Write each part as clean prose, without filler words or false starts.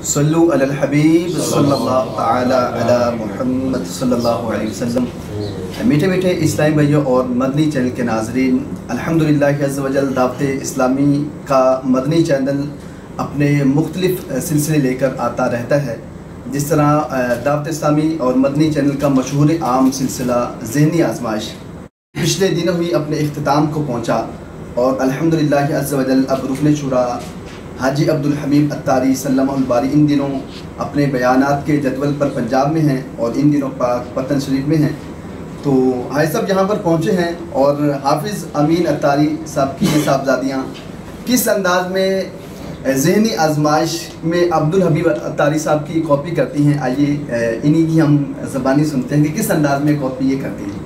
सल्लु अलल हबीब सल्लल्लाहु तआला अला मुहम्मद सल्लल्लाहु अलैहि वसल्लम। मीठे मीठे इस्लामी भाइयों और मदनी चैनल के नाज़रीन, अल्हम्दुलिल्लाह अज़्ज़ व जल दावत इस्लामी का मदनी चैनल अपने मुख्तलिफ़ सिलसिले लेकर आता रहता है। जिस तरह दावत इस्लामी और मदनी चैनल का मशहूर आम सिलसिला ज़हनी आज़माइश पिछले दिनों ही अपने इख्तिताम को पहुँचा और अल्हम्दुलिल्लाह अज़्ज़ व जल अब रुकन शुरा हाजी अब्दुल हमीद अत्तारी सल्लल्लाहु अलैहि इन दिनों अपने बयानात के जदवल पर पंजाब में हैं और इन दिनों पाक वतन शरीफ में हैं। तो हाई साहब यहाँ पर पहुँचे हैं और हाफिज़ अमीन अत्तारी साहब की ये साहबजादियाँ किस अंदाज में ज़हनी आजमाइश में अब्दुल हमीद अत्तारी साहब की कॉपी करती हैं। आइए इन्हीं की हम ज़बानी सुनते हैं कि किस अंदाज में कॉपी ये करती हैं।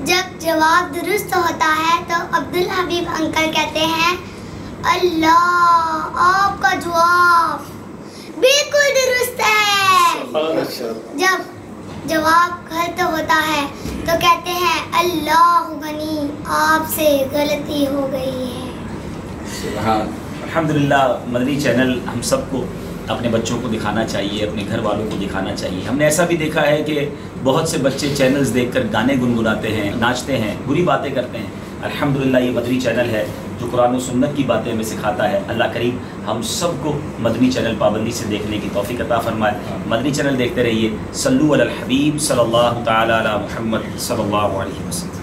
जब जवाब दुरुस्त होता है तो अब्दुल हबीब अंकल कहते हैं, अल्लाह आपका जवाब बिल्कुल दुरुस्त है। जब जवाब गलत होता है तो कहते हैं, अल्लाह गनी आपसे गलती हो गई है। हाँ, अल्हम्दुलिल्लाह मदनी चैनल हम सबको अपने बच्चों को दिखाना चाहिए, अपने घर वालों को दिखाना चाहिए। हमने ऐसा भी देखा है कि बहुत से बच्चे चैनल्स देखकर गाने गुनगुनाते हैं, नाचते हैं, बुरी बातें करते हैं। अल्हम्दुलिल्लाह ये मदनी चैनल है जो कुरान और सुन्नत की बातें हमें सिखाता है। अल्लाह करीम हम सबको मदनी चैनल पाबंदी से देखने की तौफीक अता फरमाए। मदनी चैनल देखते रहिए। सल्लु अलल हबीब सल्लल्लाहु तआला अला मुहम्मद सल्लल्लाहु अलैहि वसल्लम।